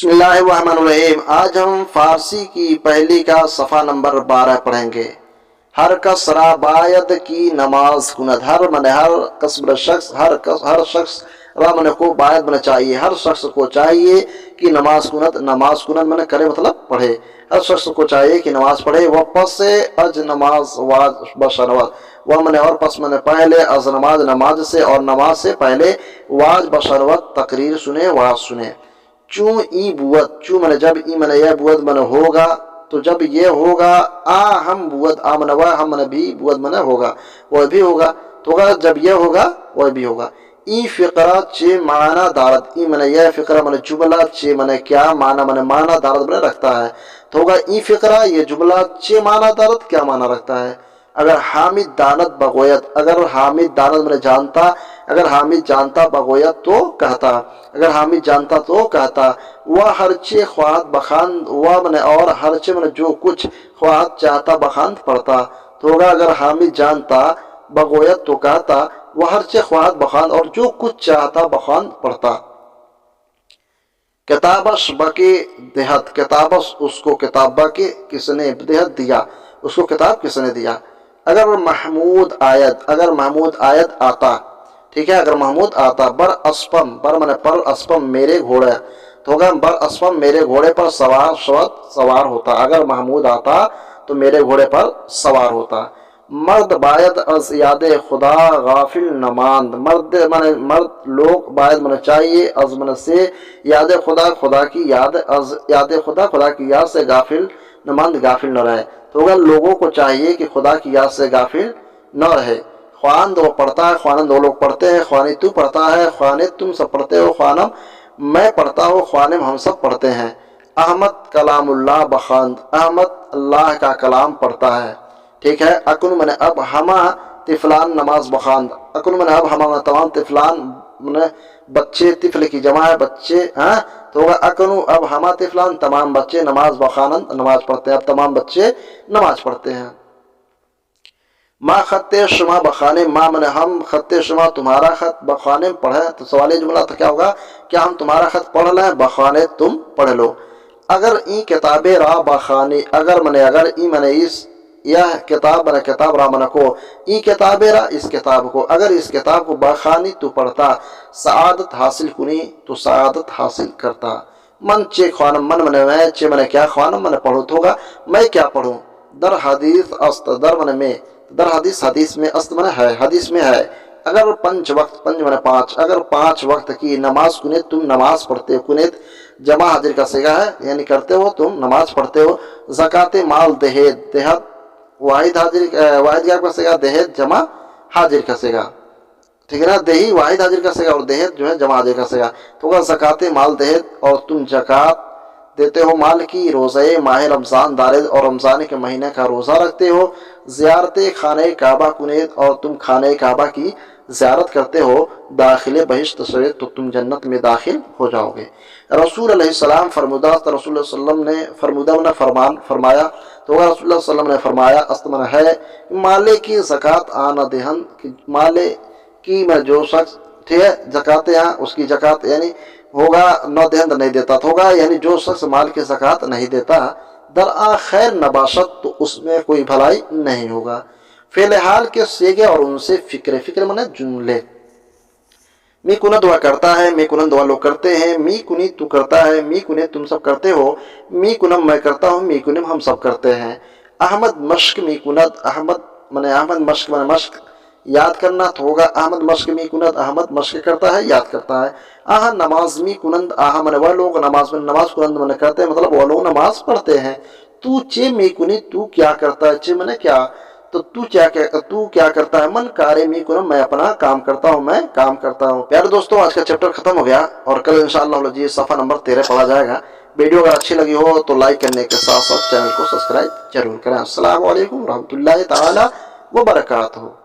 बिस्मिल्लाहिर्रहमानिर्रहीम। आज हम फारसी की पहली का सफ़ा नंबर 12 पढ़ेंगे। हर कस राबायत की नमाज कुनत। हर मन हर कस्ब शख्स हर शख्स रा मन को बायत मन चाहिए। हर शख्स को चाहिए कि नमाज कुनत मन करे मतलब पढ़े। हर शख्स को चाहिए कि नमाज पढ़े। वह पस से अज नमाज वाज बशरवत। वह मन और पस मन पहले अज नमाज से और नमाज से पहले वाज बशरवत तकरीर सुने वाज सुने। चू ई बुअत। चू मन जब ई मन यह बुअत मन होगा तो जब ये होगा आ हम बुअत आ मन वह हम मन भी बुअत मन होगा वह भी होगा तो होगा जब यह होगा वह भी होगा। ई फिक्रा चे माना दारत। ई मन यह फिक्रा मन जुमला चे मन क्या माना मन माना दारत मन रखता है तो होगा ई फिक्रा ये जुमला चे माना दारत क्या माना रखता है। अगर हामिद दानत बगोयत। अगर हामिद दानत मन जानता। अगर हामिद जानता बगोयत तो कहता। अगर हामिद जानता तो कहता। वह हरचे ख्वाहत बखान वह मन और हरचे मन जो कुछ ख्वाहत चाहता बखान पढ़ता तो होगा अगर हामिद जानता बगोयत तो कहता वह हरचे ख्वाहत बखान और जो कुछ चाहता बखान पढ़ता। किताबश बके देहत। किताबश उसको किताब बके किसने देहत दिया उसको किताब किसने दिया। अगर महमूद आयत आता ठीक है। अगर महमूद आता बर अस्पम बर मन पर अस्पम मेरे घोड़े तो होगा बर अस्पम मेरे घोड़े पर सवार होता। अगर महमूद आता तो मेरे घोड़े पर सवार होता। मर्द बायद अज याद खुदा गाफिल नमांद। मर्द लोग बायद मन चाहिए अज मन से याद खुदा की याद अज याद खुदा की याद से गाफिल नमांद गाफिल न रहे तो होगा लोगों को चाहिए कि खुदा की याद से गाफिल न रहे। ख्वानद वो पढ़ता है ख्वानद वो लोग पढ़ते हैं। ख्वानी तू पढ़ता है ख्वानिद तुम सब पढ़ते हो। ख्वानम मैं पढ़ता हूँ ख्वानिम हम सब पढ़ते हैं। अहमद कलामुल्लाह बखांद। अहमद अल्लाह का कलाम पढ़ता है ठीक है। अकुन मन अब हमा तिफलान नमाज बखांद। अकुन मन अब हमा तमाम तिफलान मन बच्चे तिफल की जमा है बच्चे हाँ तो होगा अकुनु अब हमा तिफलान तमाम बच्चे नमाज बखानंद नमाज पढ़ते हैं। अब तमाम बच्चे नमाज पढ़ते हैं। माँ खत्ते शुमा बखाने माँ मन हम खत्ते शुमा तुम्हारा खत बखाने पढ़े तो सवाल जुमला तो क्या होगा क्या हम तुम्हारा खत पढ़ लें बखाने तुम पढ़ लो। अगर ई किताबे रा बखानी। अगर मने अगर ई मने इस यह किताब मने किताब रा मन को ई किताबे रा इस किताब को अगर इस किताब को बखानी तू पढ़ता सआदत हासिल कुनी तो सआदत हासिल करता। मन चे ख्वानम मन मने मैं चे मने क्या ख्वानम मने पढ़ो तो होगा मैं क्या पढ़ूं। दर हदीस अस्त दर मन में दर हदीस हदीस में अस्त मन है हदीस में है। अगर पंच मन पाँच अगर 5 वक्त की नमाज कुनेत तुम नमाज पढ़ते हो। कुनेत जमा हाजिर का सेगा है यानी करते हो तुम नमाज पढ़ते हो। ज़काते माल देहत देहत वाहिद हाजिर का सेगा देहत जमा हाजिर का सेगा ठीक है ना। देही वाहिद हाजिर का सेगा और देहत जो है जमा हाजिर का सेगा तो होगा ज़काते माल देहत और तुम ज़कात देते हो माल की। रोज़े माह रमज़ान दारिद और रमज़ान के महीने का रोज़ा रखते हो। ज़ियारते खाने काबा कुनेत और तुम खाने काबा की ज़ियारत करते हो। दाखिले बहिश्त से तो तुम जन्नत में दाखिल हो जाओगे। रसूल अलैहिस्सलाम फरमुदा रसूल सल्लम ने फरमुदा ने फरमान फरमाया तो रसूल सल्लम ने फरमाया अस्तमन है माले की ज़कात आना देहन माले की मैं जो शख्स ठीक है ज़कात यहाँ उसकी ज़कात यानी होगा न देहन नहीं देता तो होगा यानी जो शख्स माल की ज़कात नहीं देता दरआ खैर नबाशत तो उसमें कोई भलाई नहीं होगा। फ़िलहाल के सेगे और उनसे फिक्र मने जुमले। मी कुना दुआ करता है मी कुनन दुआ लोग करते हैं। मी कुनी तू करता है मी कुने तुम सब करते हो। मी कुनम मैं करता हूँ मी कुनिम हम सब करते हैं। अहमद मश्क मी कुनत अहमद मने अहमद मश्क मने मश्क याद करना तो होगा अहमद मश्क मी कुनत अहमद मश्क करता है याद करता है। आह नमाज मी कुनंद आह मन वह लोग नमाज कुनंद मन करते हैं मतलब वह लोग नमाज पढ़ते हैं। तू चे मी कुनी तू क्या करता है चे मने क्या तो तू क्या करता है। मन कार्य मी कुनम मैं अपना काम करता हूँ मैं काम करता हूँ। प्यारे दोस्तों आज का चैप्टर खत्म हो गया और कल इंशाअल्लाह जी सफ़ा नंबर 13 पढ़ा जाएगा। वीडियो अगर अच्छी लगी हो तो लाइक करने के साथ साथ चैनल को सब्सक्राइब जरूर करें। अस्सलाम वालेकुम रहमतुल्लाहि ताला व बरकातहू।